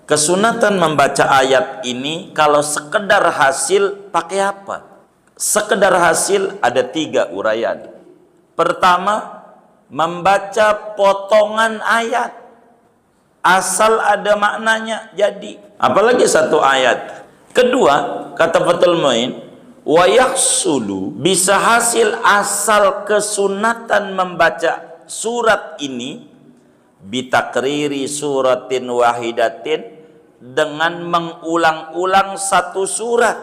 Kesunatan membaca ayat ini kalau sekedar hasil pakai apa? Sekedar hasil ada 3 uraian. Pertama, membaca potongan ayat. Asal ada maknanya jadi. Apalagi satu ayat. Kedua, kata Fathul Muin, wa yahsulu, bisa hasil asal kesunatan membaca surat ini bitakriri suratin wahidatin, dengan mengulang-ulang satu surat.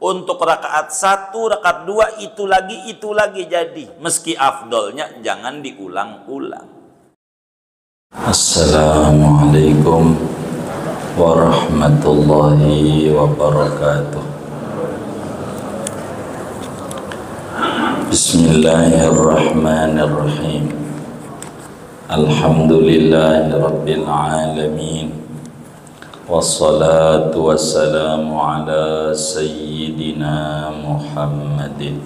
Untuk rakaat 1, rakaat 2 itu lagi jadi. Meski afdolnya jangan diulang-ulang. Assalamualaikum warahmatullahi wabarakatuh. Bismillahirrahmanirrahim. Alhamdulillahi rabbil alamin. Wassalatu wassalamu ala sayyidina Muhammadin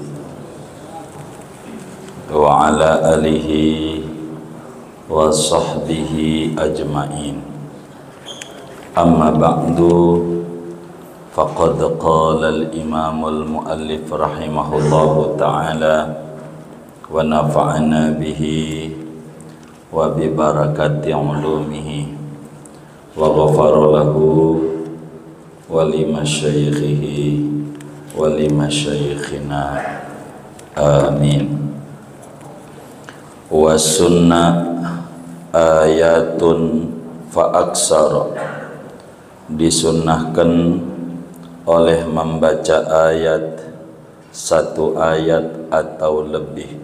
wa ala alihi wa sahbihi ajma'in. Amma ba'du, faqad qala al-imam al-muallif rahimahullahu ta'ala wa nafa'ana bihi wa bi barakati ulumihi wa ghafara lahu wa li masyaikhihi wa li masyaikhina, amin. Wa sunnah ayatun fa aksara, disunnahkan oleh membaca ayat, 1 ayat atau lebih.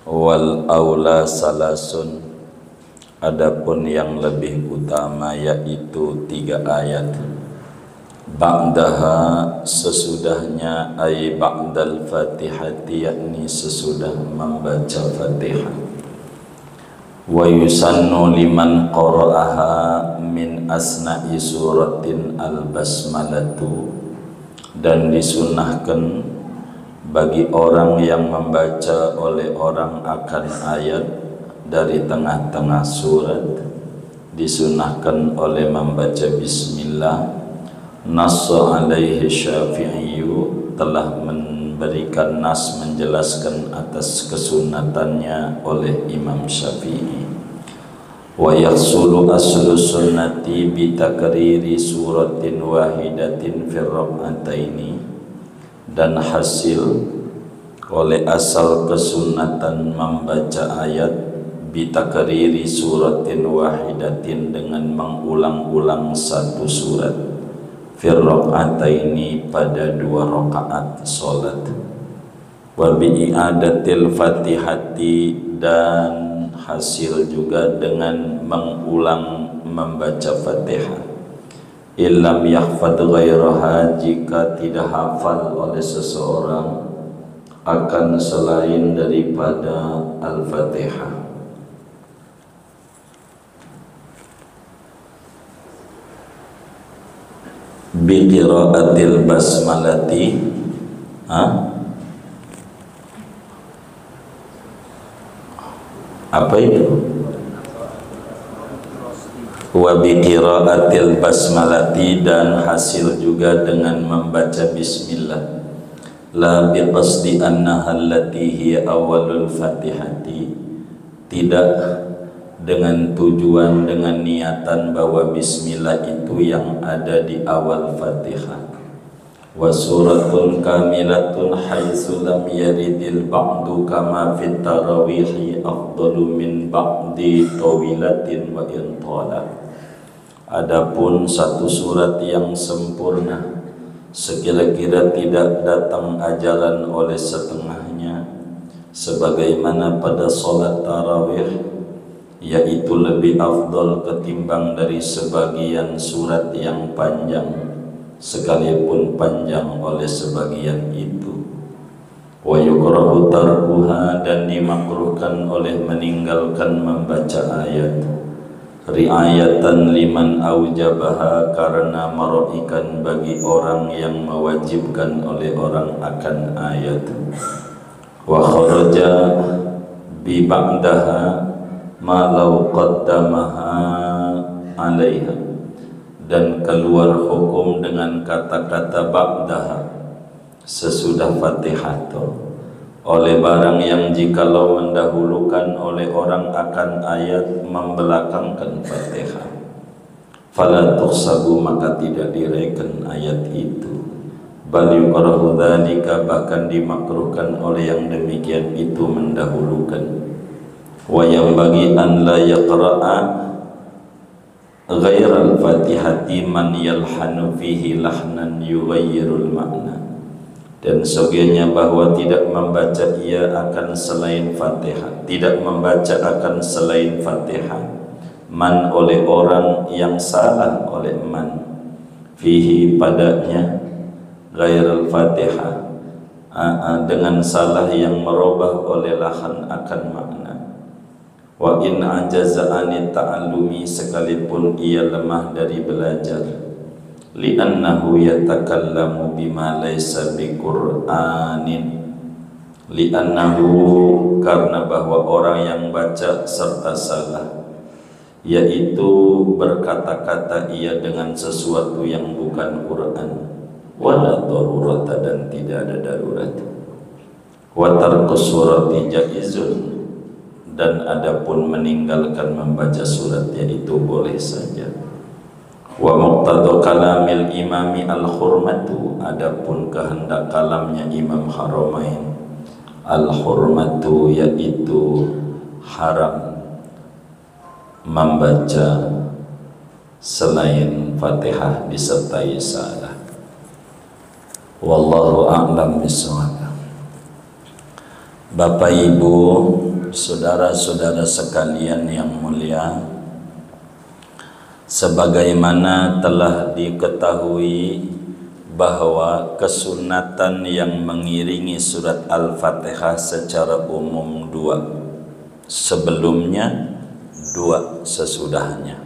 Wal aula salasun, adapun yang lebih utama yaitu 3 ayat. Ba'daha, sesudahnya, ay ba'dal fatihati, yakni sesudah membaca Fatihah. Wa yusannu liman qara'aha min asna'i suratin al-basmalatu, dan disunnahkan bagi orang yang membaca oleh orang akan ayat dari tengah-tengah surat, disunnahkan oleh membaca bismillah. Nassa alaihi Syafi'iyu, telah memberikan nas, menjelaskan atas kesunatannya oleh Imam Syafi'i. Wa yahsulu aslu sunnati bitakriri suratin wahidatin fir rak'ataini, dan hasil oleh asal kesunatan membaca ayat bitakriri suratin wahidatin, dengan mengulang-ulang 1 surat fir rak'ataini, pada 2 rakaat salat. Wa bi i'adatil fatihati, dan hasil juga dengan mengulang membaca Fatihah. Illam yahfad ghairaha, jika tidak hafal oleh seseorang akan selain daripada Al-Fatihah. Bi qiraatil basmalati, apa itu? Wa bi qiraatil basmalati, dan hasil juga dengan membaca bismillah. La bi qasdi annaha allati hiya awalul fatihati, tidak dengan tujuan, dengan niatan bahwa bismillah itu yang ada di awal Fatihah. Wa suratun kamilatun haitsu lam yaridil ba'du kama fit tarawihi afdalu min ba'di tawilatin wa intala. Adapun 1 surat yang sempurna, sekira-kira tidak datang ajaran oleh setengahnya, sebagaimana pada salat tarawih, yaitu lebih afdal ketimbang dari sebagian surat yang panjang, sekalipun panjang oleh sebagian itu. Wa yukrahu tarkuha, dan dimakruhkan oleh meninggalkan membaca ayat. Riayatan liman aujabaha, karena meroikan bagi orang yang mewajibkan oleh orang akan ayat. Wa kharaja bi ba'daha ma law qaddamaha alaiha, dan keluar hukum dengan kata-kata ba'daha sesudah Fatihah oleh barang yang jikalau mendahulukan oleh orang akan ayat membelakangkan Fatihah, fala tuhsabu maka tidak direken ayat itu, bal yukrahu dzalika bahkan dimakruhkan oleh yang demikian itu mendahulukan. Wa yang bagi an la yaqra'a ghairal fatihati man yalhanu fihi lahnan yughayyirul makna, dan sogenya bahwa tidak membaca ia akan selain Fatihah, tidak membaca akan selain Fatihah, man oleh orang yang salah oleh man, fihi padanya, ghairal Fatihah dengan salah yang merubah oleh lahan akan makna. Wa in ajaza anit ta'allumi sekalipun ia lemah dari belajar, li'annahu yatakallamu bima laysa biqur'anin, li'annahu karena bahwa orang yang baca serta salah, yaitu berkata-kata ia dengan sesuatu yang bukan Quran, wala darurata dan tidak ada darurat, wa tarkus surati jaizun dan adapun meninggalkan membaca surat yaitu boleh saja. Wa muqtadu kalamil imami al-hurmatu adapun kehendak kalamnya Imam Haramain al-hurmatu yaitu haram membaca selain Fatihah disertai salah. Wallahu a'lam bishawab. Bapak Ibu, saudara-saudara sekalian yang mulia, sebagaimana telah diketahui bahwa kesunatan yang mengiringi surat Al-Fatihah secara umum dua, sebelumnya dua sesudahnya.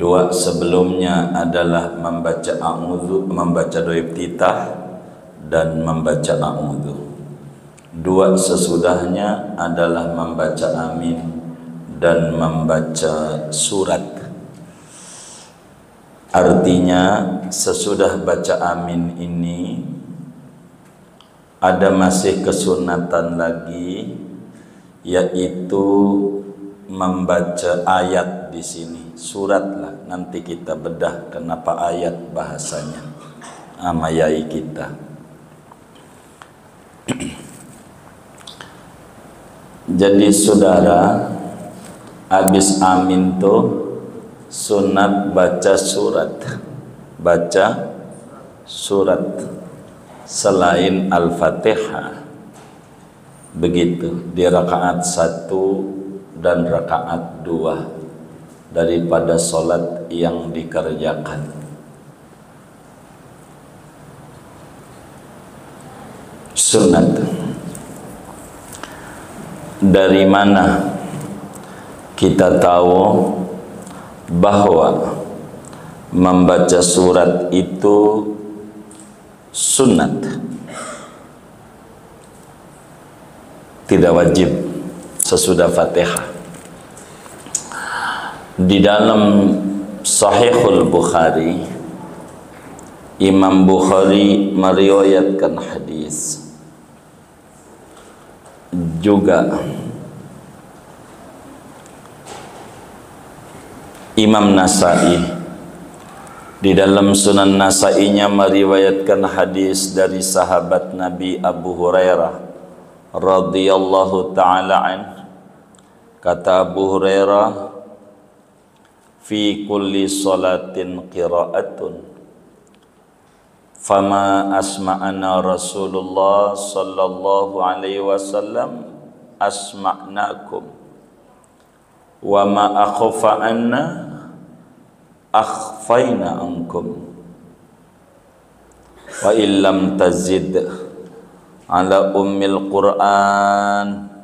Dua sebelumnya adalah membaca a'udzu, membaca doa iftitah dan membaca a'udzu. Dua sesudahnya adalah membaca amin dan membaca surat. Artinya sesudah baca amin ini ada masih kesunatan lagi, yaitu membaca ayat di sini. Surat lah, nanti kita bedah kenapa ayat bahasanya amayai kita. Jadi saudara, habis amin tuh sunat baca surat, baca surat selain Al-Fatihah. Begitu di rakaat 1 dan rakaat 2 daripada solat yang dikerjakan. Sunat. Dari mana kita tahu bahwa membaca surat itu sunat? Tidak wajib sesudah Fatihah. Di dalam Sahihul Bukhari, Imam Bukhari meriwayatkan hadis. Juga Imam Nasai di dalam Sunan Nasainya meriwayatkan hadis dari sahabat Nabi Abu Hurairah radhiyallahu taala an. Kata Abu Hurairah, fi kulli salatin qira'atun fama asma'ana Rasulullah sallallahu alaihi wasallam asma'nakum wa ma akhfa'anna akhfayna ankum wa illam tazid ala ummil Qur'an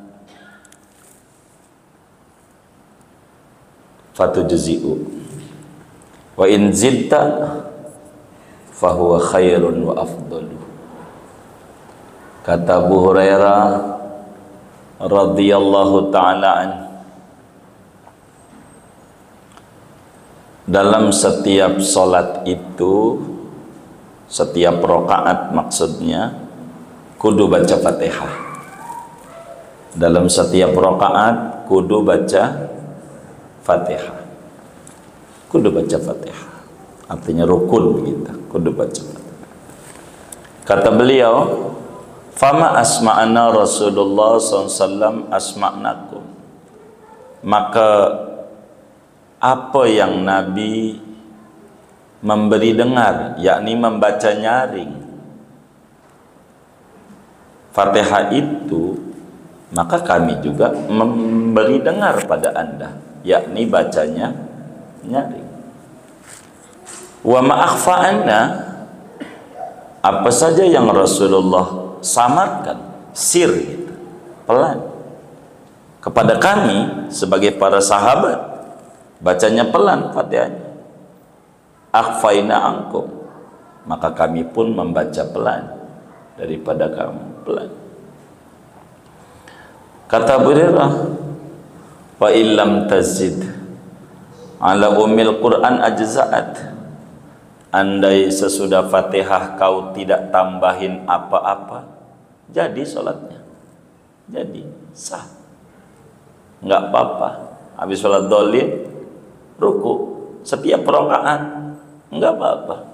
fatujzi'u wa in zidta fahuwa khairun wa afdalu. Kata Abu Hurairah radhiyallahu ta'ala an, dalam setiap solat itu, setiap rakaat maksudnya, kudu baca Fatihah. Dalam setiap rakaat kudu baca Fatihah. Kudu baca Fatihah. Artinya rukun kita, kudu baca Fatihah. Kata beliau, fama asma'ana Rasulullah SAW asma'nakum. Maka apa yang Nabi memberi dengar, yakni membaca nyaring Fatihah itu, maka kami juga memberi dengar pada anda, yakni bacanya nyaring. Wa ma'akhfa anna, apa saja yang Rasulullah samarkan, sir gitu, pelan, kepada kami sebagai para sahabat, bacanya pelan Fatihahnya. Akhfaina ankum, maka kami pun membaca pelan daripada kamu, pelan. Kata Abu Hurairah, wa illam tazid ala umil Quran ajza'at. Andai sesudah Fatihah kau tidak tambahin apa-apa, jadi sholatnya, jadi sah, nggak apa-apa. Habis sholat dolin, ruku setiap rakaat, nggak apa-apa.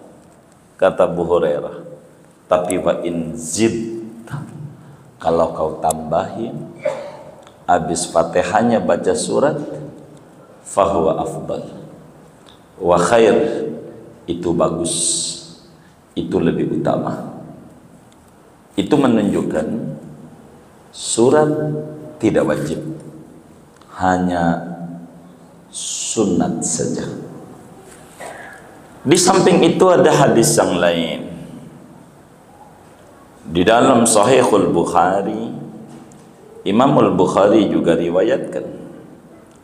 Kata Abu Hurairah, tapi wa in zid, kalau kau tambahin habis Fatihahnya baca surat, fahuwa afdal wa khair, itu bagus, itu lebih utama. Itu menunjukkan surat tidak wajib, hanya sunat saja. Di samping itu ada hadis yang lain. Di dalam Sahihul Bukhari, Imamul Bukhari juga riwayatkan,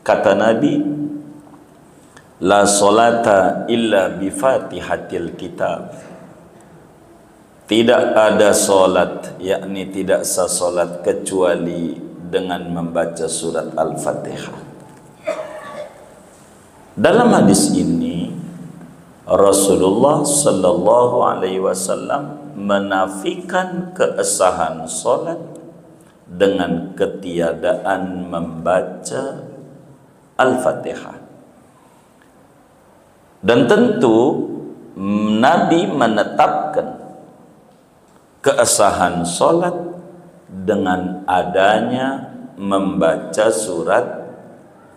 kata Nabi, la solata illa bi fatihatil kitab. Tidak ada solat, yakni tidak sah solat kecuali dengan membaca surat Al-Fatihah. Dalam hadis ini Rasulullah sallallahu alaihi wasallam menafikan keabsahan solat dengan ketiadaan membaca Al-Fatihah. Dan tentu Nabi menetapkan keabsahan solat dengan adanya membaca surat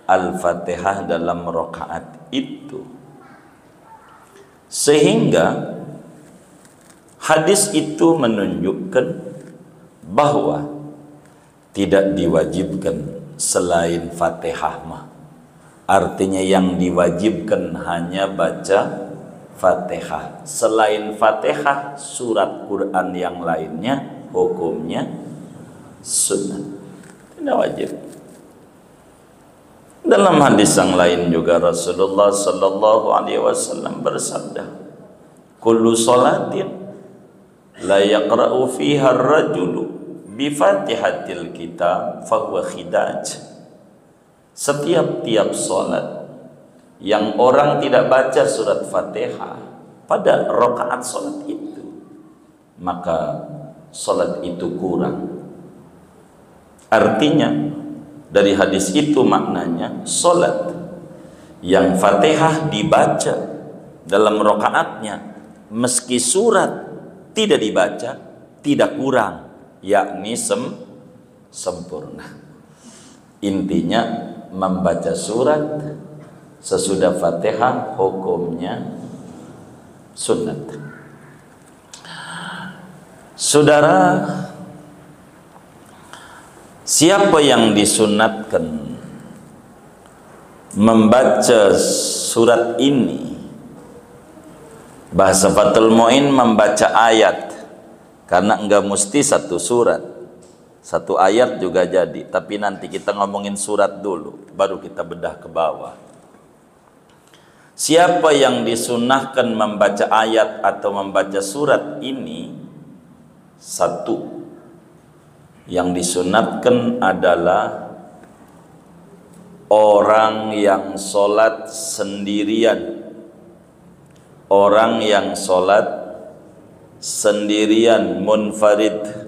Al-Fatihah dalam rakaat itu, sehingga hadis itu menunjukkan bahwa tidak diwajibkan selain Fatihah mah. Artinya yang diwajibkan hanya baca Fatihah. Selain Fatihah, surat Quran yang lainnya hukumnya sunnah, tidak wajib. Dalam hadis yang lain juga Rasulullah sallallahu alaihi wasallam bersabda, kullu salatin la yaqra'u fiha ar-rajulu bi Fatihatil kitab fahuwa khidaj. Setiap salat yang orang tidak baca surat Fatihah pada rakaat salat itu, maka salat itu kurang. Artinya dari hadis itu maknanya salat yang Fatihah dibaca dalam rakaatnya meski surat tidak dibaca, tidak kurang, yakni sempurna. Intinya membaca surat sesudah Fatihah hukumnya sunnat. Saudara, siapa yang disunatkan membaca surat ini, bahasa Fathul Mu'in membaca ayat, karena enggak mesti satu surat, satu ayat juga jadi, tapi nanti kita ngomongin surat dulu, baru kita bedah ke bawah. Siapa yang disunahkan membaca ayat atau membaca surat ini, satu, yang disunatkan adalah orang yang sholat sendirian orang yang sholat sendirian munfarid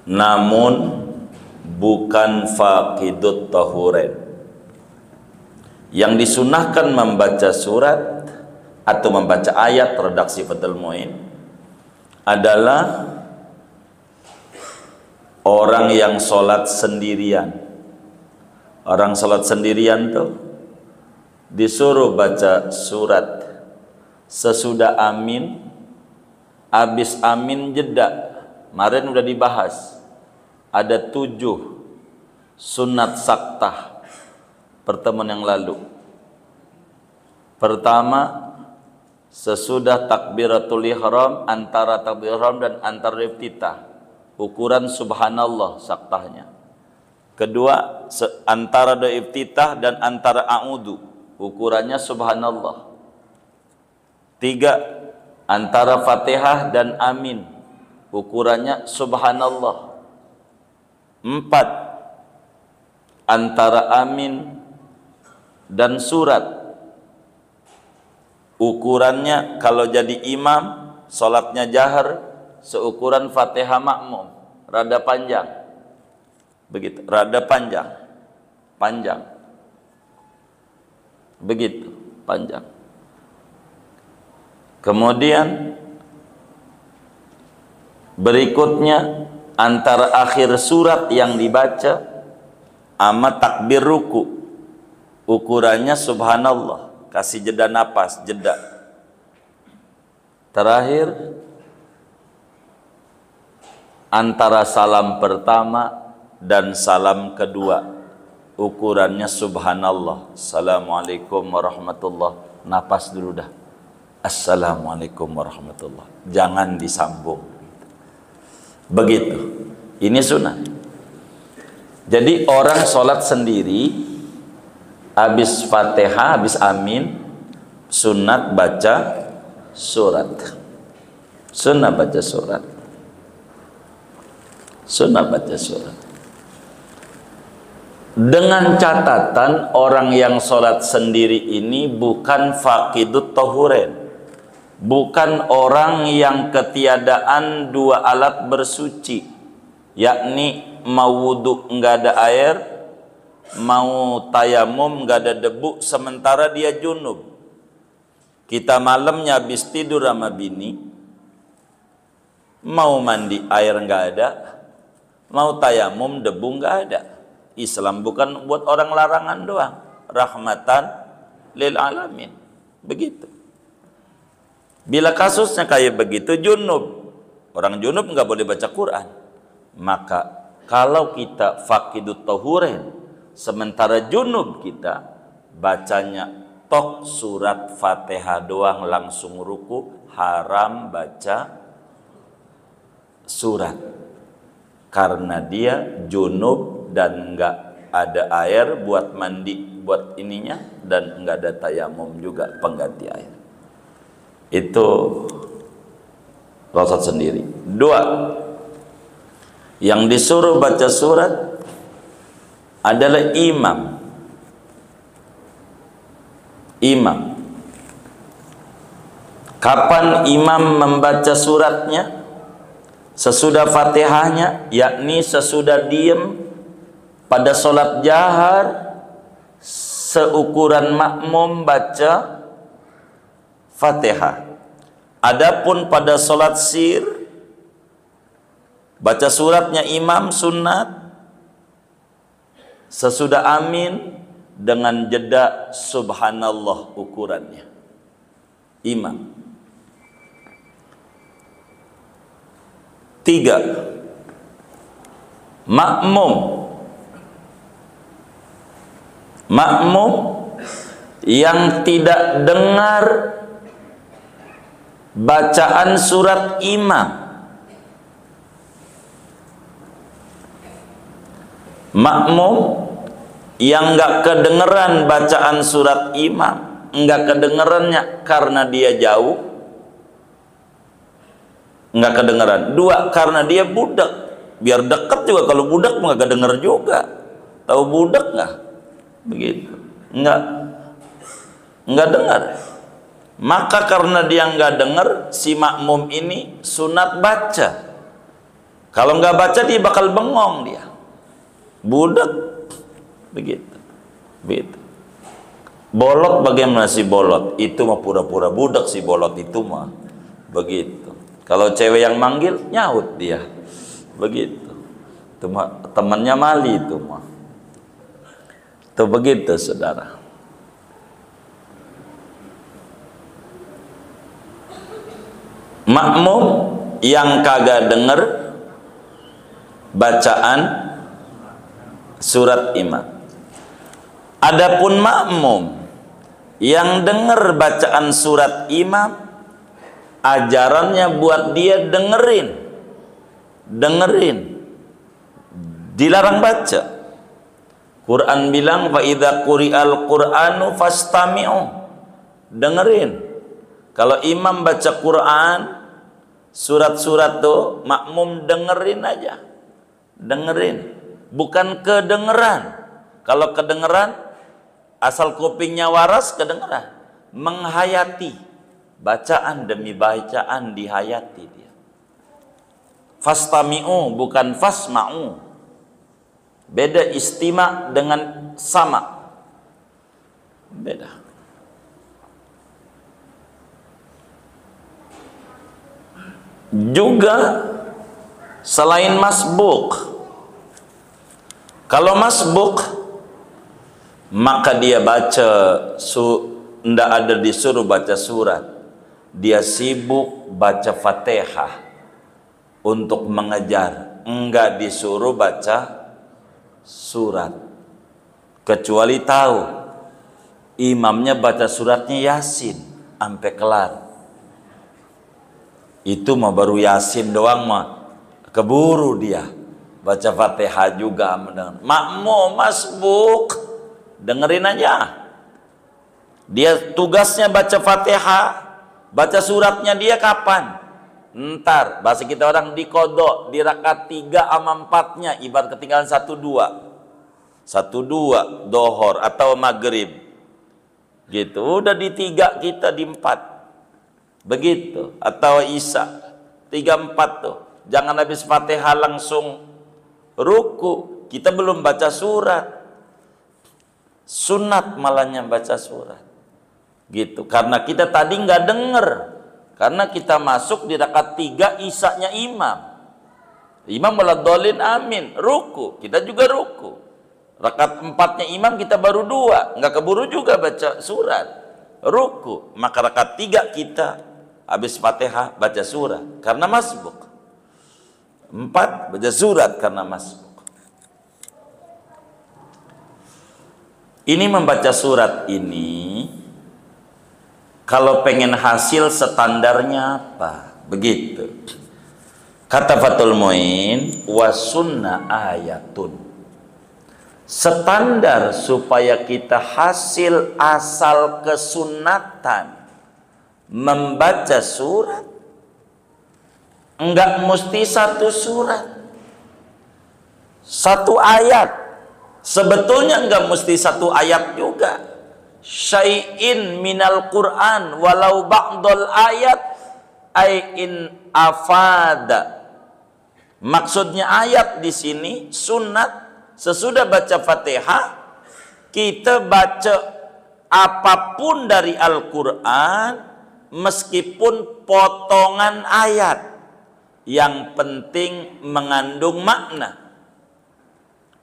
namun bukan faqidut tahurain. Yang disunahkan membaca surat atau membaca ayat redaksi Fathul Muin adalah orang yang sholat sendirian. Orang sholat sendirian tuh disuruh baca surat sesudah amin, habis amin jeda. Kemarin udah dibahas, ada 7 sunat saktah pertemuan yang lalu. Pertama, sesudah takbiratul ihram, antara takbiratul ihram dan antara iftitah, ukuran subhanallah saktahnya. Kedua, antara doa iftitah dan antara a'udhu, ukurannya subhanallah. 3, antara fatihah dan amin, ukurannya subhanallah. 4, antara amin dan surat, ukurannya kalau jadi imam sholatnya jahar seukuran fatihah makmum, rada panjang, begitu, rada panjang, begitu panjang. Kemudian berikutnya antara akhir surat yang dibaca sama takbir ruku, ukurannya subhanallah, kasih jeda napas, jeda. Terakhir antara salam pertama dan salam kedua, ukurannya subhanallah. Assalamualaikum warahmatullah, napas dulu dah. Assalamualaikum warahmatullah, jangan disambung. Begitu. Ini sunnah. Jadi orang sholat sendiri, habis fatihah, habis amin, sunat baca surat. Sunnah baca surat. Sunnah baca surat. Dengan catatan orang yang sholat sendiri ini bukan faqidut tahurain, bukan orang yang ketiadaan 2 alat bersuci, yakni mau wudhu enggak ada air, mau tayamum enggak ada debu, sementara dia junub. Kita malamnya habis tidur sama bini, mau mandi air enggak ada, mau tayamum debu enggak ada. Islam bukan buat orang larangan doang, rahmatan lil alamin. Begitu. Bila kasusnya kayak begitu, junub, orang junub nggak boleh baca Quran, maka kalau kita faqidut tahurain, sementara junub kita bacanya tok surat Fatihah doang langsung ruku, haram baca surat karena dia junub dan nggak ada air buat mandi, buat ininya, dan nggak ada tayamum juga pengganti air. Itu sholat sendiri. 2, yang disuruh baca surat adalah imam. Kapan imam membaca suratnya? Sesudah fatihahnya, yakni sesudah diem pada sholat jahar seukuran makmum baca fatihah. Adapun pada sholat sir, baca suratnya imam sunat sesudah amin dengan jeda subhanallah ukurannya imam. 3, makmum yang tidak dengar bacaan surat imam. Makmum yang enggak kedengeran bacaan surat imam, enggak kedengerannya karena dia jauh, enggak kedengeran. 2, karena dia budak. Biar dekat juga, kalau budak enggak kedenger juga. Tahu budak enggak? Begitu. Enggak. nggak dengar. Maka karena dia nggak dengar, si makmum ini sunat baca. Kalau nggak baca dia bakal bengong, dia budak, begitu. Begitu. Bolot bagaimana si bolot? Itu mah pura-pura budak si bolot itu mah. Begitu. Kalau cewek yang manggil, nyaut dia. Begitu. Itu mah temannya Mali itu mah. Itu begitu, saudara. Makmum yang kagak denger bacaan surat imam. Adapun makmum yang dengar bacaan surat imam, ajarannya buat dia dengerin, dilarang baca. Quran bilang fa idza quri'al qur'anu fastami'u, dengerin. Kalau imam baca Quran, surat-surat tuh makmum dengerin aja, bukan kedengeran. Kalau kedengeran, asal kupingnya waras, kedengeran. Menghayati, bacaan demi bacaan dihayati dia. Fastami'u bukan fasma'u. Beda istima dengan sama. Beda. Juga selain masbuk. Kalau masbuk, maka dia baca, ndak ada disuruh baca surat, dia sibuk baca Fatihah untuk mengejar, enggak disuruh baca surat, kecuali tahu imamnya baca suratnya Yasin sampai kelar. Itu mah baru Yasin doang mah keburu dia baca Fatihah juga. Makmum masbuk, dengerin aja. Dia tugasnya baca Fatihah, baca suratnya dia kapan? Ntar, bahasa kita orang dikodok, di rakaat 3 sama 4-nya, ibarat ketinggalan 1-2 dohor atau maghrib gitu, udah di 3 kita di 4 begitu, atau isya 3-4 tuh, jangan habis Fatihah langsung ruku, kita belum baca surat. Sunat malahnya baca surat gitu, karena kita tadi nggak denger, karena kita masuk di rakaat 3 isya-nya imam waladhdallin amin, ruku, kita juga ruku. Rakaat 4-nya imam kita baru 2, nggak keburu juga baca surat, ruku. Maka rakaat 3 kita habis Fatihah baca surat karena masbuk. 4 baca surat karena masbuk. Ini membaca surat ini, kalau pengen hasil standarnya apa? Begitu. Kata Fathul Muin, wasunna ayatun. Standar supaya kita hasil asal kesunatan membaca surat, enggak mesti 1 surat, 1 ayat. Sebetulnya enggak mesti 1 ayat juga. Syai'in minal Qur'an walau ba'dal ayat in afada. Maksudnya ayat di sini sunat, sesudah baca Fatihah kita baca apapun dari Al-Qur'an meskipun potongan ayat, yang penting mengandung makna.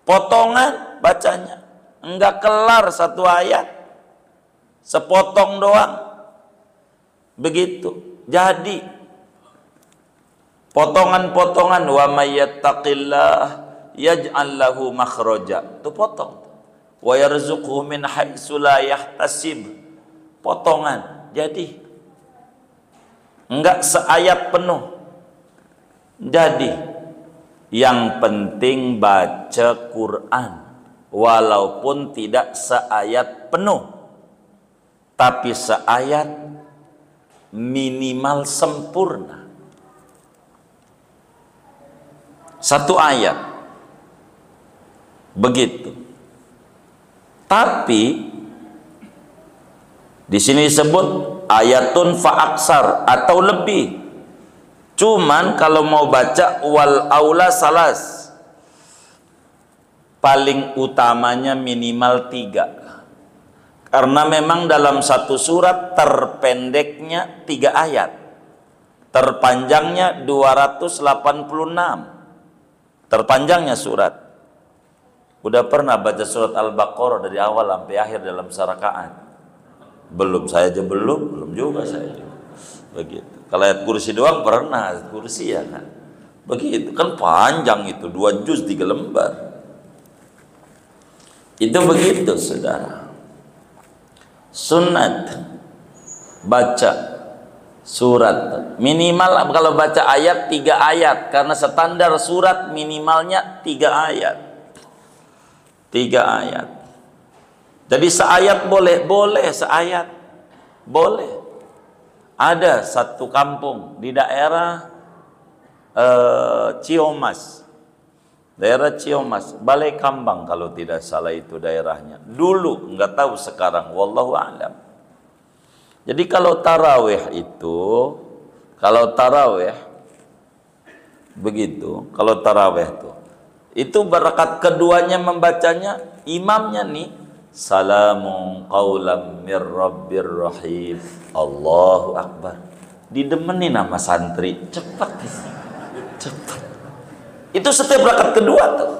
Potongan bacanya, enggak kelar 1 ayat, sepotong doang begitu. Jadi potongan-potongan, wa may yattaqillah yaj'al lahu makhraja, itu potong. Wa yarzuqhu min haitsu la yahtasib, potongan. Jadi enggak seayat penuh. Jadi yang penting baca Quran walaupun tidak seayat penuh, tapi seayat minimal sempurna. 1 ayat begitu. Tapi Di sini disebut ayatun fa'aksar atau lebih. Cuman kalau mau baca wal aula salas, paling utamanya minimal 3. Karena memang dalam satu surat terpendeknya 3 ayat, terpanjangnya 286, terpanjangnya surat. Udah pernah baca surat Al-Baqarah dari awal sampai akhir dalam sarakaat? Belum, saya aja belum juga saya juga. Begitu. Kalau ayat kursi doang pernah, ayat kursi ya kan. Begitu kan panjang itu, 2 juz 3 lembar. Itu begitu saudara. Sunat baca surat minimal, kalau baca ayat 3 ayat, karena standar surat minimalnya 3 ayat. 3 ayat. Jadi seayat boleh seayat boleh. Ada satu kampung di daerah Ciomas, Balai Kambang kalau tidak salah itu daerahnya. Dulu, nggak tahu sekarang, wallahu a'lam. Jadi kalau tarawih begitu, kalau tarawih itu berkat keduanya membacanya, imamnya nih, salamun qaulam mir rabbir rahim, Allahu akbar. Didemenin nama santri, cepat. Itu setiap rakaat kedua tuh,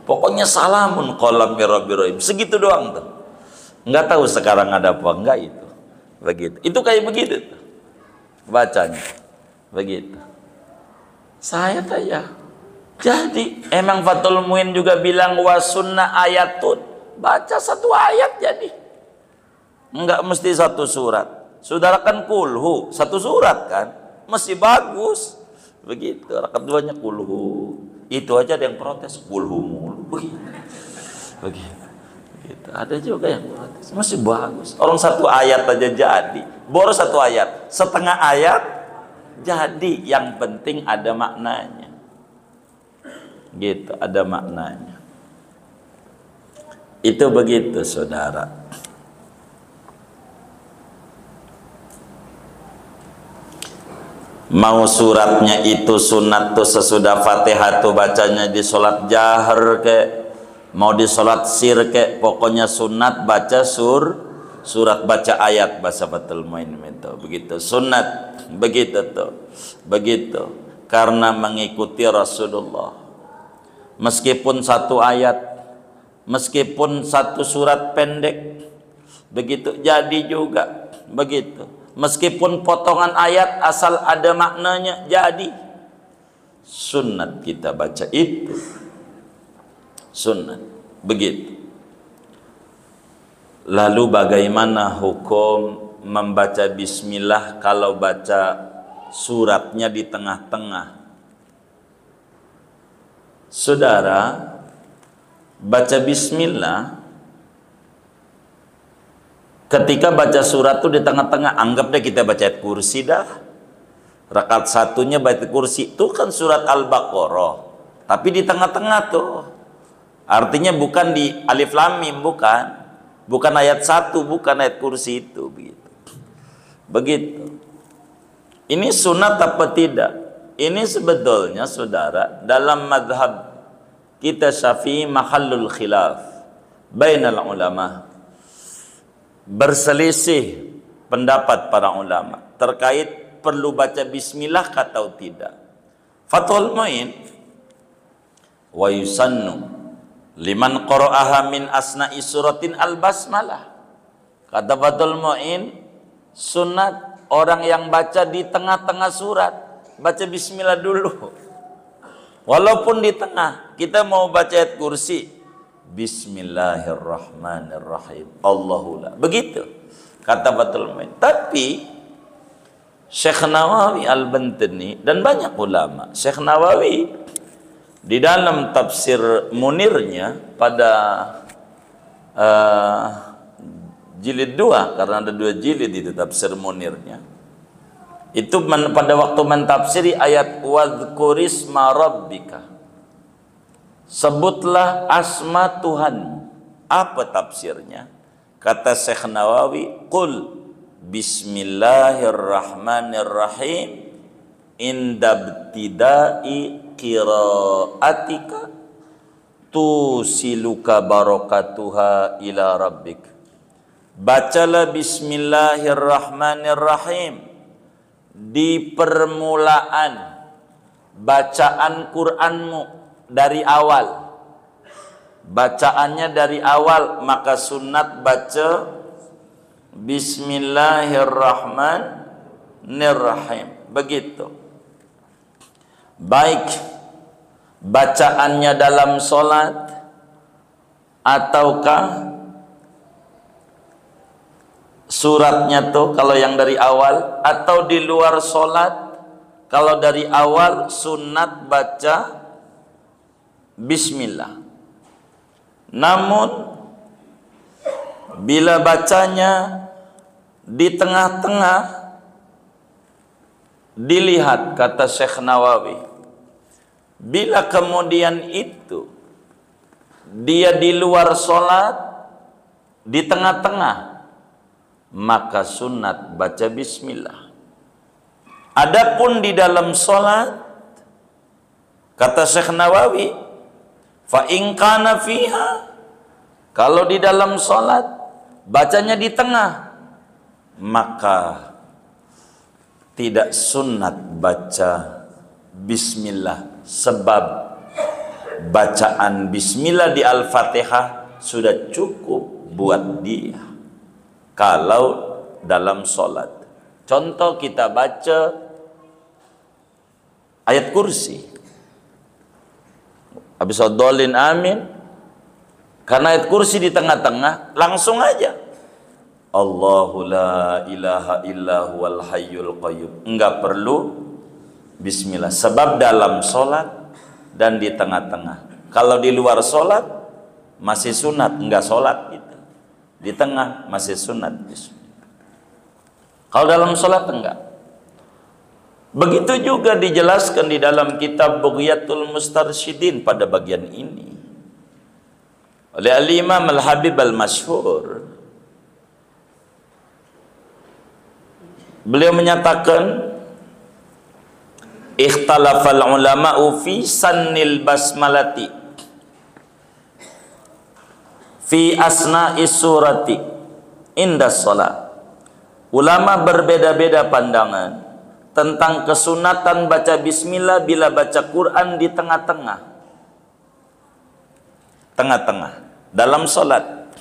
pokoknya salamun qaulam mir rabbir rahim, segitu doang tuh. Nggak tahu sekarang ada apa enggak itu. Begitu. Itu kayak begitu tuh bacanya. Begitu. Saya tanya. Jadi emang Fathul Muin juga bilang wasunnah ayatun, baca 1 ayat jadi. Enggak mesti 1 surat. Saudara kan kulhu 1 surat kan, mesti bagus. Begitu. Rakaat 2-nya kulhu. Itu aja ada yang protes, kulhu mulu. Begitu. Gitu. Ada juga yang protes, masih bagus. Orang 1 ayat aja jadi, baru 1 ayat, setengah ayat jadi. Yang penting ada maknanya. Gitu, ada maknanya. Itu begitu saudara. Mau suratnya itu sunat tuh sesudah Fatihah tuh bacanya di sholat jahar ke, mau di sholat sir ke, pokoknya sunat baca surat, baca ayat bahasa Fathul Muin itu. Begitu sunat, begitu tuh, begitu. Karena mengikuti Rasulullah. Meskipun 1 ayat, meskipun 1 surat pendek, begitu jadi juga. Begitu. Meskipun potongan ayat asal ada maknanya jadi. Sunnat kita baca itu. Sunnat. Begitu. Lalu bagaimana hukum membaca bismillah kalau baca suratnya di tengah-tengah? Saudara, baca bismillah ketika baca surat itu di tengah-tengah, anggap deh kita baca ayat kursi dah. Rakaat 1-nya baca kursi itu kan surat Al-Baqarah, tapi di tengah-tengah tuh. Artinya bukan di alif lam mim, bukan ayat 1, bukan ayat kursi itu, begitu. Ini sunat apa tidak? Ini sebetulnya saudara dalam madhab kita Syafi'i mahallul khilaf bainal ulama, berselisih pendapat para ulama terkait perlu baca bismillah atau tidak. Fathul Muin, wa yusannu liman qara'aha min asna'i suratin al-basmalah. Kata Fathul Muin, sunat orang yang baca di tengah-tengah surat baca bismillah dulu. Walaupun di tengah kita mau baca ayat kursi, bismillahirrahmanirrahim, Allahullah. Begitu kata Fathul Muin. Tapi Syekh Nawawi Al-Bantani dan banyak ulama, Syekh Nawawi di dalam tafsir Munirnya pada jilid 2, karena ada 2 jilid itu tafsir Munirnya, itu pada waktu mentafsiri ayat wadhkurisma rabbika, sebutlah asma Tuhanmu. Apa tafsirnya? Kata Syekh Nawawi, qul Bismillahirrahmanirrahim indabtidai qiraatika tusiluka barakatuha ila rabbik. Bacalah Bismillahirrahmanirrahim di permulaan bacaan Qur'anmu dari awal. Bacaannya dari awal, maka sunat baca Bismillahirrahmanirrahim. Begitu. Baik bacaannya dalam solat ataukah suratnya tuh kalau yang dari awal, atau di luar solat. Kalau dari awal sunat baca Bismillah. Namun bila bacanya di tengah-tengah, dilihat kata Syekh Nawawi, bila kemudian itu dia di luar solat, di tengah-tengah, maka sunat baca Bismillah. Adapun di dalam solat, kata Syekh Nawawi, fa in kana fiha, kalau di dalam solat bacanya di tengah, maka tidak sunat baca Bismillah, sebab bacaan Bismillah di Al-Fatihah sudah cukup buat dia kalau dalam solat. Contoh, kita baca ayat kursi, habis dolin amin, karena ayat kursi di tengah-tengah, langsung aja Allahu la ilaha illa huwal hayyul qayyum. Enggak perlu Bismillah, sebab dalam solat dan di tengah-tengah. Kalau di luar solat masih sunat, enggak solat gitu. Di tengah masih sunat Bismillah. Kalau dalam solat enggak. Begitu juga dijelaskan di dalam kitab Bughyatul Mustarsyidin pada bagian ini oleh Al-Imam Al-Habib Al-Masyhur. Beliau menyatakan, ikhtalafal ulama'u fi sannil basmalati fi asna'is surati inda shalah. Ulama berbeda-beda pandangan tentang kesunatan baca Bismillah bila baca Quran di tengah-tengah, dalam solat.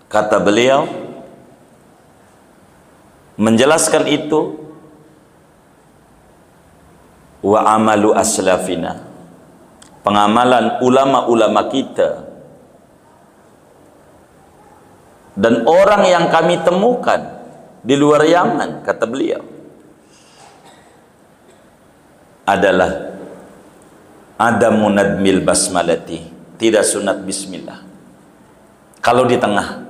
Kata beliau menjelaskan itu, wa amalu aslafina, pengamalan ulama-ulama kita dan orang yang kami temukan di luar Yaman, kata beliau, adalah adamu nadmil basmalati, tidak sunat Bismillah kalau di tengah.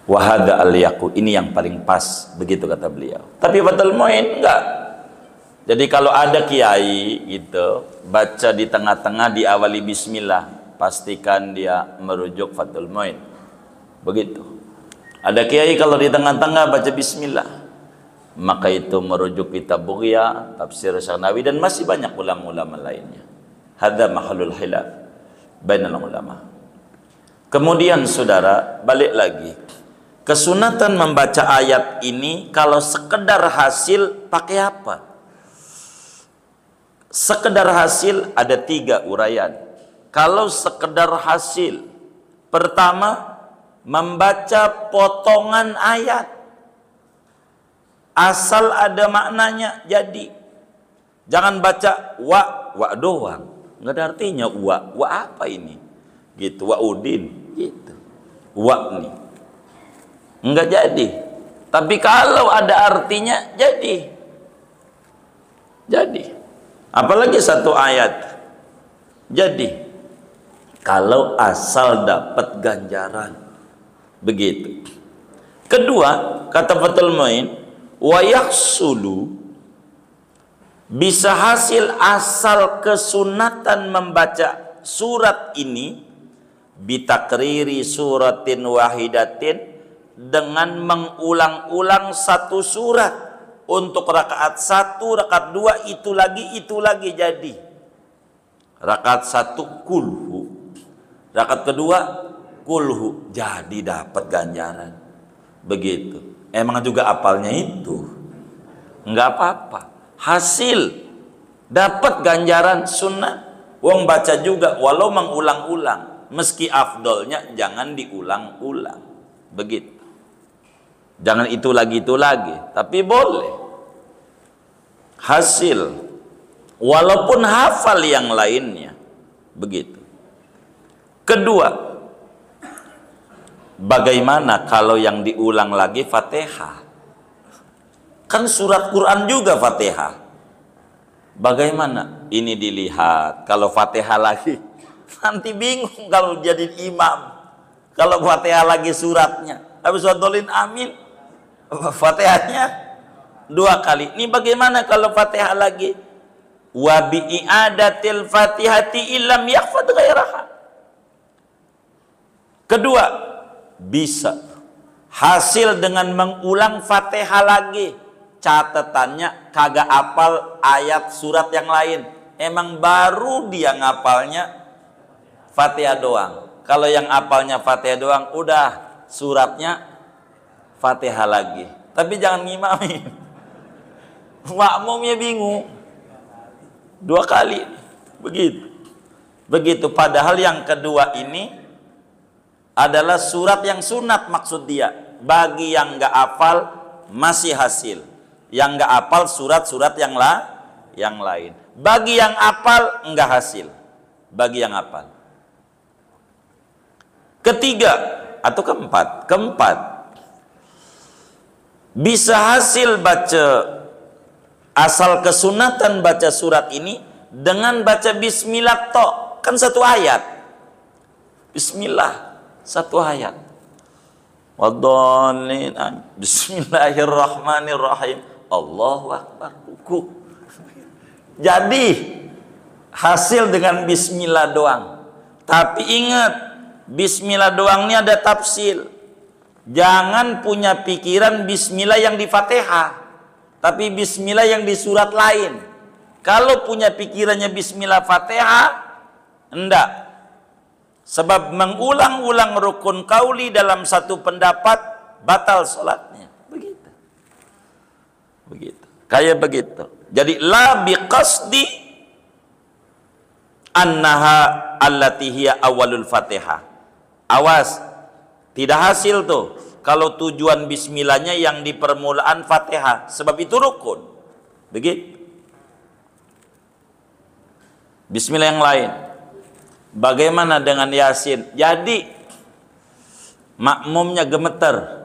Wahada al-yaqu, ini yang paling pas, begitu kata beliau. Tapi Fathul Muin enggak. Jadi kalau ada kiai gitu baca di tengah-tengah diawali Bismillah, pastikan dia merujuk Fathul Muin. Begitu. Ada kiai kalau di tengah-tengah baca Bismillah, maka itu merujuk kitab Bughya, tafsir Syanawi, dan masih banyak ulama-ulama lainnya. Hadza mahallul khilaf bainal ulama. Kemudian saudara, balik lagi, kesunatan membaca ayat ini kalau sekedar hasil pakai apa? Sekedar hasil ada 3 uraian. Kalau sekedar hasil, pertama, membaca potongan ayat, asal ada maknanya jadi. Jangan baca wa doang, nggak ada artinya wa apa ini gitu, wa udin gitu, wa nih nggak jadi. Tapi kalau ada artinya jadi, apalagi satu ayat jadi, kalau asal dapat ganjaran. Begitu. Kedua, kata Fathul Muin, wa yahsulu, bisa hasil asal kesunatan membaca surat ini bitakriri suratin wahidatin, dengan mengulang-ulang satu surat. Untuk rakaat 1, rakaat 2 itu lagi jadi. Rakaat 1 kulhu, rakaat kedua kulhu, jadi dapat ganjaran. Begitu. Emang juga apalnya itu, enggak apa-apa, hasil dapat ganjaran sunnah. Wong baca juga walau mengulang-ulang, meski afdolnya jangan diulang-ulang. Begitu. Jangan itu lagi, tapi boleh hasil walaupun hafal yang lainnya. Begitu. Kedua, bagaimana kalau yang diulang lagi Fatihah? Kan surat Quran juga Fatihah. Bagaimana? Ini dilihat. Kalau Fatihah lagi, nanti bingung kalau jadi imam. Kalau Fatihah lagi suratnya, habis wadolin amin, Fatihahnya 2 kali. Ini bagaimana kalau Fatihah lagi? Wa bi i'adatil Fatihati illam yakhfad ghairaha. Kedua, bisa hasil dengan mengulang Fatihah lagi. Catatannya kagak apal ayat surat yang lain. Emang baru dia ngapalnya Fatihah doang. Kalau yang apalnya Fatihah doang, udah suratnya Fatihah lagi. Tapi jangan ngimamin. Makmumnya bingung. 2 kali. Begitu. Padahal yang kedua ini adalah surat yang sunat maksud dia. Bagi yang nggak hafal masih hasil. Yang nggak hafal surat-surat yang lain. Bagi yang hafal nggak hasil. Bagi yang hafal. Ketiga atau keempat. Bisa hasil baca asal kesunatan baca surat ini dengan baca bismillah tok. Kan 1 ayat. Bismillah 1 ayat. Wadhalin. Bismillahirrahmanirrahim. Allahu akbar. Ruku. Jadi hasil dengan bismillah doang. Tapi ingat, bismillah doang ini ada tafsil. Jangan punya pikiran bismillah yang di Fatihah, tapi bismillah yang di surat lain. Kalau punya pikirannya bismillah Fatihah, enggak. Sebab mengulang-ulang rukun qauli dalam satu pendapat batal salatnya. Begitu. Kayak begitu. Jadi la biqasdi annaha allati hiya awalul Fatihah. Awas. Tidak hasil tuh kalau tujuan bismillahnya yang di permulaan Fatihah, sebab itu rukun. Begitu. Bismillah yang lain. Bagaimana dengan Yasin? Jadi makmumnya gemeter.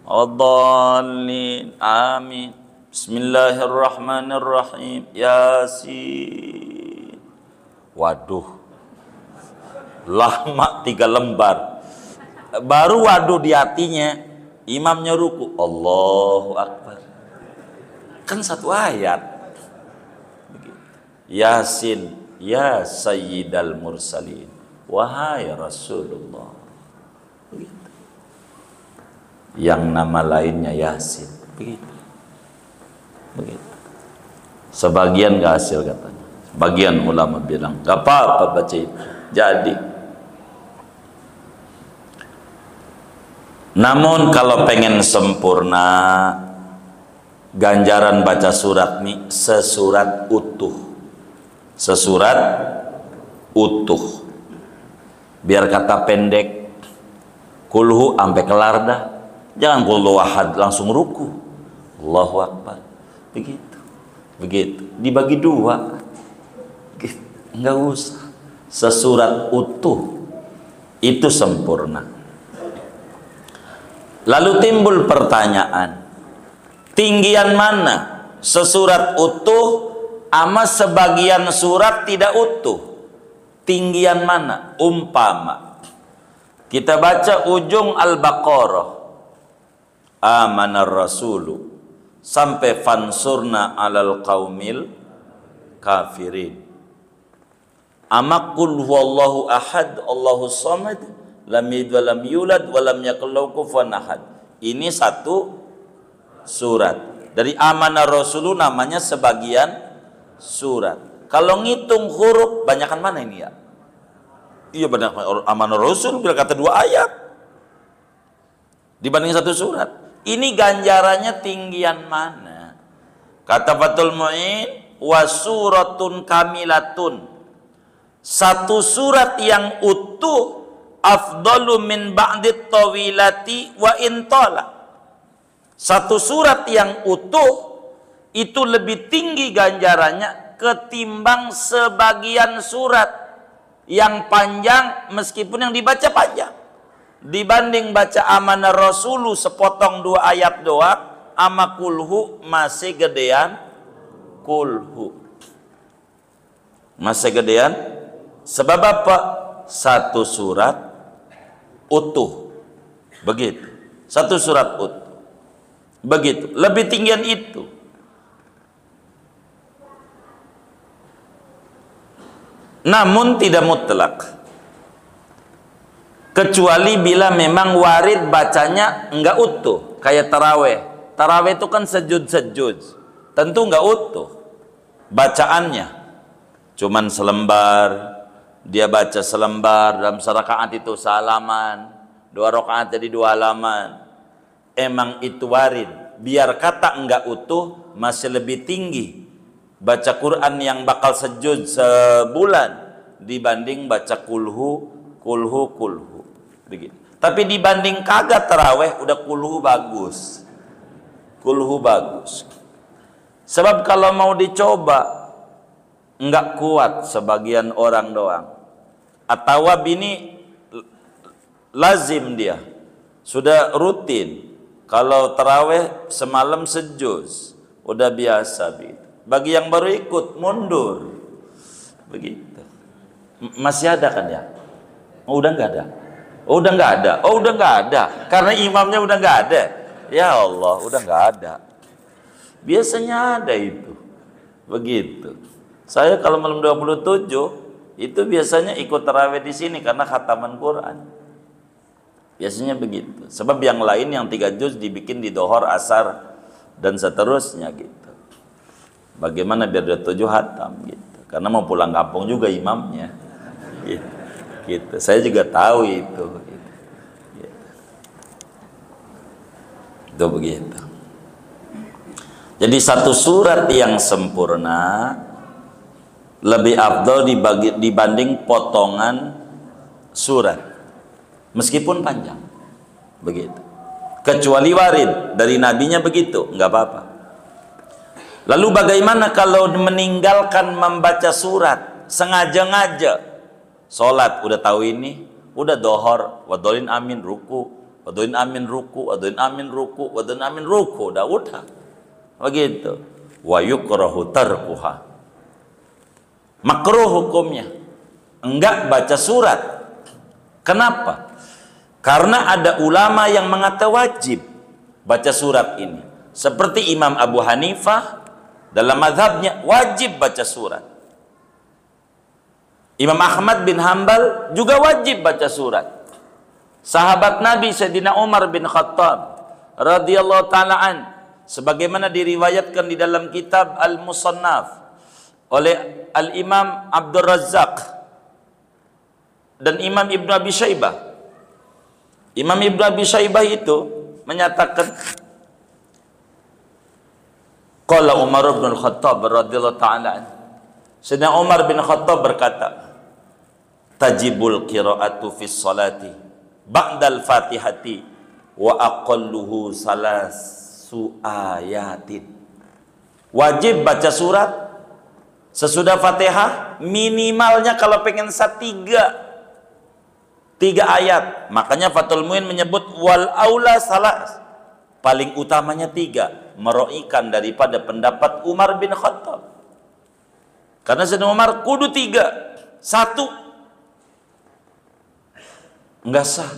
Adhalin, amin. Bismillahirrahmanirrahim. Yasin. Waduh. Lama 3 lembar. Baru waduh di hatinya, imamnya ruku, Allahu akbar. Kan 1 ayat. Yasin, ya sayyidal mursalin, wahai Rasulullah. Begitu. Yang nama lainnya Yasin. Begitu. Sebagian gak hasil katanya. Sebagian ulama bilang gak apa-apa baca itu. Jadi namun kalau pengen sempurna, ganjaran baca surat nih sesurat utuh. Biar kata pendek, kulhu sampai kelar dah. Jangan kulhu wahad langsung ruku. Allahu akbar. Begitu. Dibagi 2. Enggak usah. Sesurat utuh itu sempurna. Lalu timbul pertanyaan, tinggian mana? Sesurat utuh ama sebagian surat tidak utuh. Tinggian mana? Umpama kita baca ujung Al-Baqarah, amanar rasulu, sampai fansurna alal qaumil kafirin. Ama qul huwallahu ahad, Allahus samad, lam yalid wa lam yulad wa lam yakul lahu kufuwan ahad. Ini satu surat. Dari amanah Rasulullah namanya sebagian surat. Kalau ngitung huruf, banyakan mana ini ya? Iya, banyak amanah Rasul bila kata 2 ayat dibanding satu surat. Ini ganjarannya tinggian mana? Kata Fathul Mu'in, wa suratun kamilatun, satu surat yang utuh, afdalu min ba'dit tawilati wa intala. Satu surat yang utuh itu lebih tinggi ganjarannya ketimbang sebagian surat yang panjang, meskipun yang dibaca panjang. Dibanding baca amanah Rasulullah sepotong 2 ayat doang, ama kulhu masih gedean kulhu. Masih gedean. Sebab apa? Satu surat utuh. Begitu. Satu surat utuh. Begitu. Lebih tinggian itu. Namun tidak mutlak. Kecuali bila memang warid bacanya enggak utuh. Kayak taraweh. Taraweh itu kan sejud-sejud. Tentu enggak utuh bacaannya. Cuman selembar. Dia baca selembar, dalam serakaat itu sehalaman, 2 rakaat jadi 2 halaman. Emang itu warid. Biar kata enggak utuh, masih lebih tinggi baca Quran yang bakal sejud sebulan dibanding baca kulhu. Begitu. Tapi dibanding kagak taraweh, udah kulhu bagus. Kulhu bagus. Sebab kalau mau dicoba, enggak kuat sebagian orang doang. Atau bini lazim dia, sudah rutin. Kalau taraweh semalam sejuz, udah biasa. Bagi yang baru ikut, mundur. Begitu. Masih ada kan ya? Oh, udah nggak ada. Oh, udah nggak ada. Oh, udah nggak ada. Karena imamnya udah nggak ada. Ya Allah, udah nggak ada. Biasanya ada itu. Begitu. Saya kalau malam 27 itu biasanya ikut tarawih di sini karena khataman Quran. Biasanya begitu. Sebab yang lain yang 3 juz dibikin di dohor, asar dan seterusnya gitu. Bagaimana biar dia 7 hatam gitu. Karena mau pulang kampung juga imamnya. Gitu. Saya juga tahu itu. Gitu. Itu begitu. Jadi satu surat yang sempurna lebih afdal dibanding potongan surat, meskipun panjang. Begitu. Kecuali warid dari nabinya begitu, nggak apa-apa. Lalu bagaimana kalau meninggalkan membaca surat, sengaja-ngaja? Sholat udah tahu ini, udah dohor, wadolin amin ruku, wadolin amin ruku, wadolin amin ruku, wadolin amin ruku, udah. Begitu. Wa yukrahu tarkuha. Makruh hukumnya enggak baca surat. Kenapa? Karena ada ulama yang mengatakan wajib baca surat ini. Seperti Imam Abu Hanifah dalam mazhabnya wajib baca surat. Imam Ahmad bin Hanbal juga wajib baca surat. Sahabat Nabi Sayyidina Umar bin Khattab radhiyallahu ta'ala an, sebagaimana diriwayatkan di dalam kitab Al-Musannaf oleh Al-Imam Abdul Razzaq dan Imam Ibn Abi Syaibah. Imam Ibn Abi Syaibah itu menyatakan, qala Umar bin Khattab radhiyallahu ta'ala, Sayyidina Umar bin Khattab berkata, tajibul qira'atu fis salati ba'dal fatihati wa aqalluhu salasu ayatin. Wajib baca surat sesudah Fatihah, minimalnya kalau pengen tiga ayat. Makanya Fathul Mu'in menyebut wal aula salas, paling utamanya 3, meroikan daripada pendapat Umar bin Khattab. Karena Sayyidina Umar kudu 3, 1 enggak sah.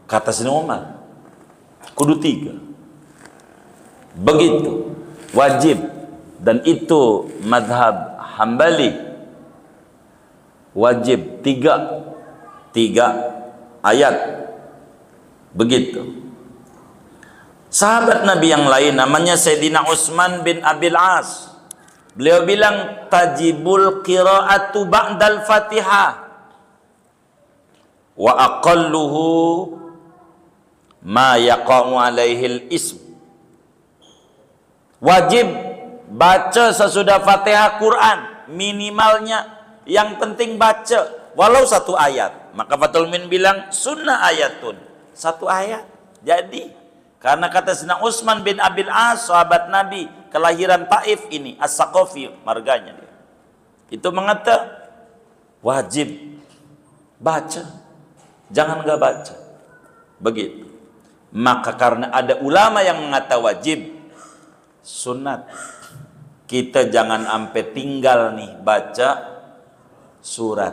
Kata Sayyidina Umar kudu 3. Begitu wajib. Dan itu madhab Hambali wajib tiga ayat. Begitu. Sahabat Nabi yang lain namanya Sayyidina Utsman bin Abil As. Beliau bilang tajibul qiraatu ba'dal Fatihah wa aqalluhu ma yaqa'u alaihil ism. Wajib baca sesudah Fatihah Quran, minimalnya yang penting baca walau satu ayat. Maka Fathul Min bilang sunnah ayatun, satu ayat. Jadi karena kata Sayyidina Utsman bin Abil As, sahabat Nabi kelahiran Taif ini, As-Saqafi marganya dia. Itu mengata wajib baca, jangan enggak baca. Begitu. Maka karena ada ulama yang mengata wajib, sunat, kita jangan sampai tinggal nih baca surat,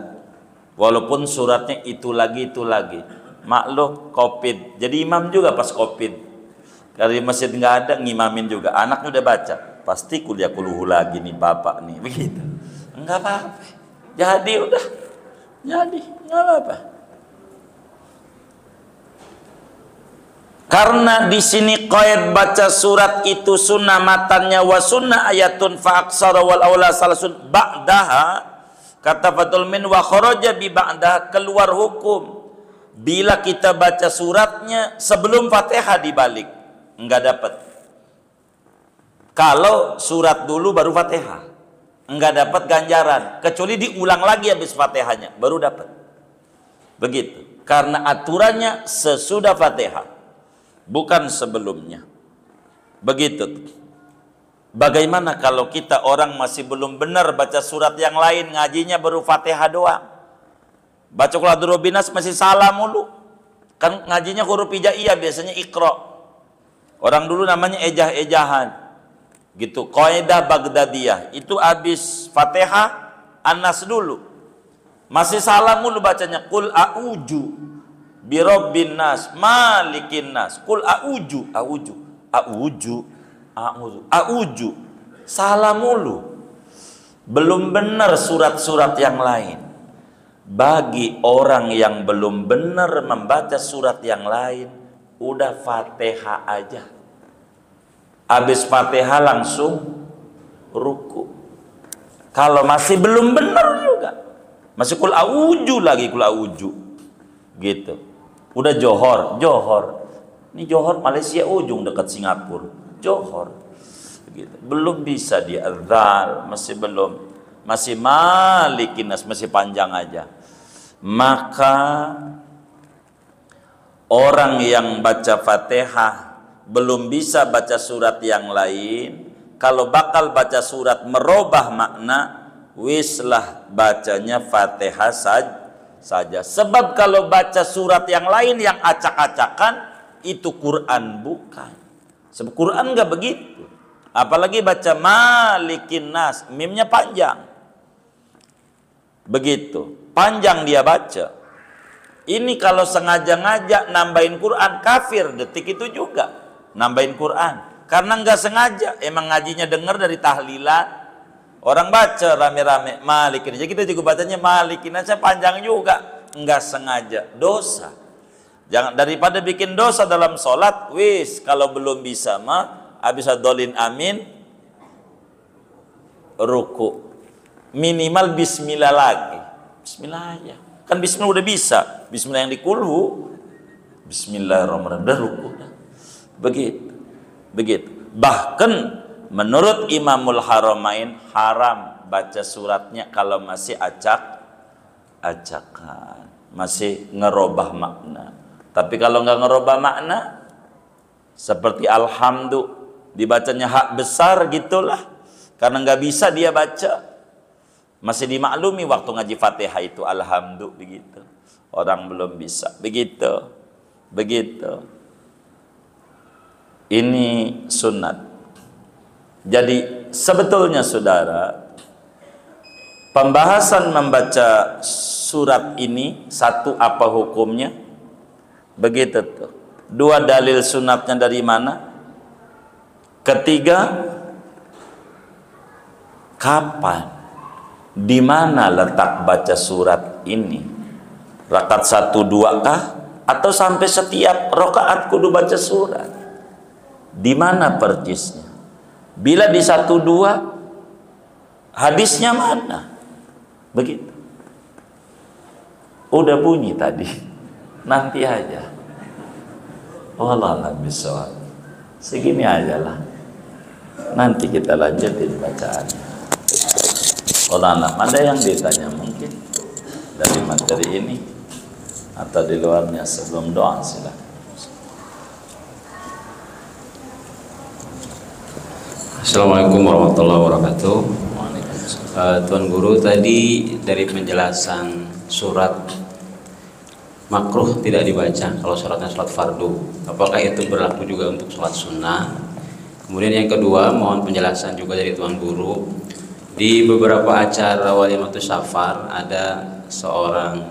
walaupun suratnya itu lagi. Maklum COVID, jadi imam juga pas COVID, dari masjid nggak ada ngimamin juga, anaknya udah baca, pasti kuliah kuluhu lagi nih bapak nih, begitu. Enggak apa-apa, jadi nggak apa-apa. Karena di sini qaid baca surat itu sunnah matannya wa sunnah ayatun fa aqsara wal aula salasun ba'daha, kata Fathul Min wa kharaja bi ba'daha, keluar hukum bila kita baca suratnya sebelum Fatihah dibalik enggak dapat. Kalau surat dulu baru Fatihah enggak dapat ganjaran, kecuali diulang lagi habis Fatihahnya baru dapat. Begitu. Karena aturannya sesudah Fatihah, bukan sebelumnya. Begitu. Bagaimana kalau kita orang masih belum benar baca surat yang lain, ngajinya baru Fatihah doang, baca Qul A'udzu Binas masih salah mulu, kan ngajinya huruf hijaiyah biasanya Iqra, orang dulu namanya ejah-ejahan gitu. Qaidah Baghdadiyah itu habis Fatihah An-Nas dulu, masih salah mulu bacanya. Qul a'uju Birabbin nas, malikin nas. Qul a'uju. Salah mulu. Belum benar surat-surat yang lain. Bagi orang yang belum benar membaca surat yang lain, udah Fatihah aja. Habis Fatihah langsung ruku. Kalau masih belum benar juga, masih qul a'uju lagi, qul a'uju gitu. Udah Johor. Ini Johor Malaysia ujung dekat Singapura. Johor. Gitu. Belum bisa dia adzal, masih belum. Masih malikin nas, masih panjang aja. Maka orang yang baca Fatihah belum bisa baca surat yang lain, kalau bakal baca surat merubah makna, wislah bacanya Fatihah saja. Sebab kalau baca surat yang lain yang acak-acakan, itu Quran bukan. Sebab Quran enggak begitu. Apalagi baca malikin nas, mimnya panjang. Begitu, panjang dia baca. Ini kalau sengaja-ngajak nambahin Quran, kafir detik itu juga nambahin Quran. Karena enggak sengaja, emang ngajinya dengar dari tahlilan, orang baca rame-rame malikin aja, kita juga bacanya malikin aja panjang juga, enggak sengaja, dosa. Jangan, daripada bikin dosa dalam sholat, wis kalau belum bisa mah habis adolin amin ruku, minimal bismillah lagi, bismillah aja. Kan bismillah udah bisa, bismillah yang dikulhu, bismillahirrahmanirrahim, udah ruku. Begitu. Bahkan menurut Imamul Haramain haram baca suratnya kalau masih acak-acakan, masih ngerubah makna. Tapi kalau nggak ngerubah makna, seperti alhamdulillah dibacanya hak besar gitulah, karena nggak bisa dia baca, masih dimaklumi waktu ngaji Fatihah itu alhamdulillah begitu. Orang belum bisa begitu. Ini sunat. Jadi sebetulnya saudara, pembahasan membaca surat ini, satu apa hukumnya, begitu tuh. Dua, dalil sunatnya dari mana? Ketiga, kapan Di mana letak baca surat ini? Rakaat 1 2 kah? Atau sampai setiap rakaat kudu baca surat? Di mana percisnya? Bila di 1 2, hadisnya mana? Begitu. Udah bunyi tadi. Nanti aja. Wallahu a'lam bishawab. Segini aja lah. Nanti kita lanjutin bacaannya. Allah, ada yang ditanya mungkin dari materi ini atau di luarnya sebelum doa, silakan. Assalamualaikum warahmatullahi wabarakatuh. Tuan Guru, tadi dari penjelasan surat makruh tidak dibaca kalau suratnya surat fardu, apakah itu berlaku juga untuk surat sunnah? Kemudian yang kedua, mohon penjelasan juga dari Tuan Guru. Di beberapa acara walimatus safar ada seorang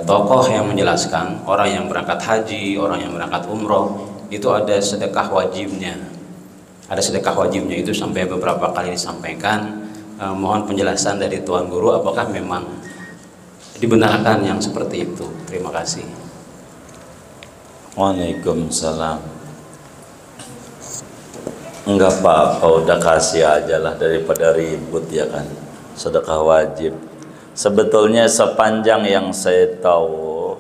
tokoh yang menjelaskan orang yang berangkat haji, orang yang berangkat umroh itu ada sedekah wajibnya. Ada sedekah wajibnya itu sampai beberapa kali disampaikan. Mohon penjelasan dari Tuan Guru, apakah memang dibenarkan yang seperti itu? Terima kasih. Waalaikumsalam. Enggak apa-apa, udah kasih aja lah daripada ribut ya kan. Sedekah wajib. Sebetulnya sepanjang yang saya tahu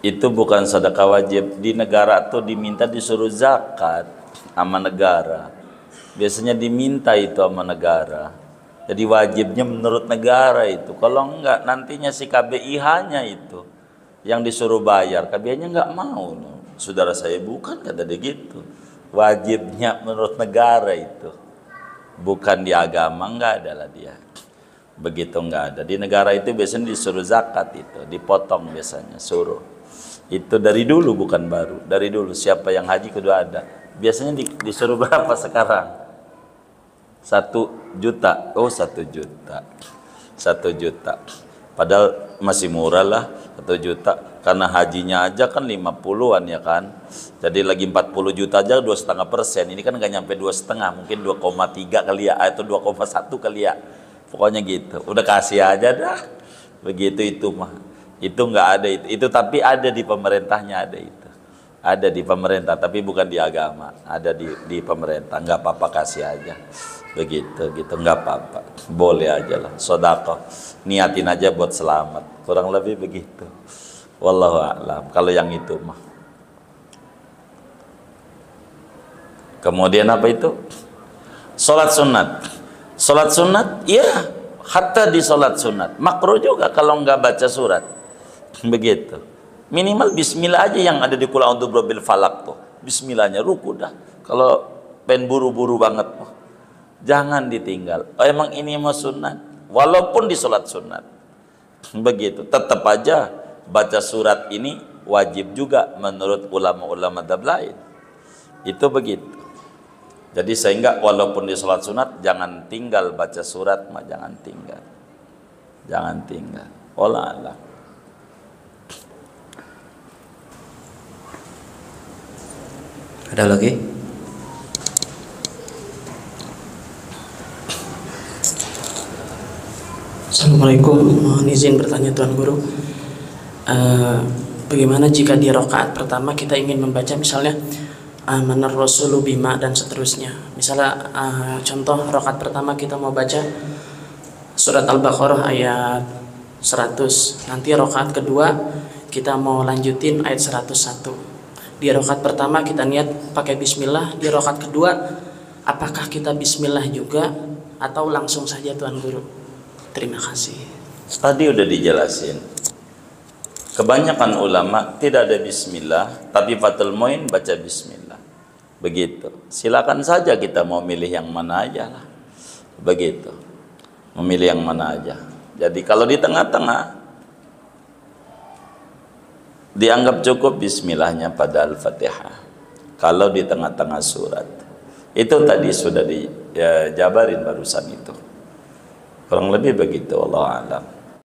itu bukan sedekah wajib. Di negara tuh diminta disuruh zakat sama negara. Biasanya diminta itu sama negara. Jadi wajibnya menurut negara itu. Kalau enggak nantinya si KBIH-nya itu yang disuruh bayar. KBIH-nya enggak mau. Saudara saya bukan, kata dia gitu. Wajibnya menurut negara itu, bukan di agama, enggak ada lah dia. Begitu enggak ada. Di negara itu biasanya disuruh zakat itu, dipotong biasanya, suruh. Itu dari dulu bukan baru, dari dulu siapa yang haji kudu ada. Biasanya disuruh berapa sekarang? 1 juta. Oh 1 juta. 1 juta. Padahal masih murah lah 1 juta. Karena hajinya aja kan 50-an ya kan. Jadi lagi 40 juta aja 2,5%. Ini kan nggak nyampe 2,5, mungkin 2,3 kali ya, atau 2,1 kali ya. Pokoknya gitu. Udah kasih aja dah. Begitu itu mah. Itu nggak ada itu. Itu tapi ada di pemerintahnya, ada itu. Ada di pemerintah, tapi bukan di agama. Ada di pemerintah. Nggak apa-apa, kasih aja. Begitu gitu, nggak apa-apa. Boleh aja lah. Sedekah. Niatin aja buat selamat. Kurang lebih begitu. Wallahu a'lam. Kalau yang itu mah. Kemudian apa itu? Salat sunat. Salat sunat, iya. Hatta di salat sunat. Makruh juga kalau nggak baca surat. Begitu. Minimal bismillah aja yang ada di Qul a'udzu birabbil falaq tuh. Bismillahnya ruku dah. Kalau pengen buru-buru banget mah. Jangan ditinggal. Oh, emang ini mau sunat. Walaupun di salat sunat. Begitu. Tetap aja baca surat ini wajib juga menurut ulama-ulama madhab lain. Itu begitu. Jadi sehingga walaupun di sholat sunat jangan tinggal baca surat, mah jangan tinggal. Jangan tinggal. Wallahu a'lam. Ada lagi? Assalamualaikum, mohon izin bertanya Tuan Guru. Bagaimana jika di rakaat pertama kita ingin membaca misalnya Amanar Rasulu bima dan seterusnya. Misalnya contoh rakaat pertama kita mau baca surat Al-Baqarah ayat 100. Nanti rakaat kedua kita mau lanjutin ayat 101. Di rakaat pertama kita niat pakai bismillah, di rakaat kedua apakah kita bismillah juga atau langsung saja Tuan Guru? Terima kasih. Tadi udah dijelasin. Kebanyakan ulama tidak ada bismillah, tapi Fathul Muin baca bismillah. Begitu. Silakan saja kita mau milih yang mana aja lah. Begitu. Memilih yang mana aja. Jadi kalau di tengah-tengah dianggap cukup bismillahnya pada Al-Fatihah. Kalau di tengah-tengah surat. Itu tadi sudah dijabarin barusan itu. Kurang lebih begitu, wallahu a'lam.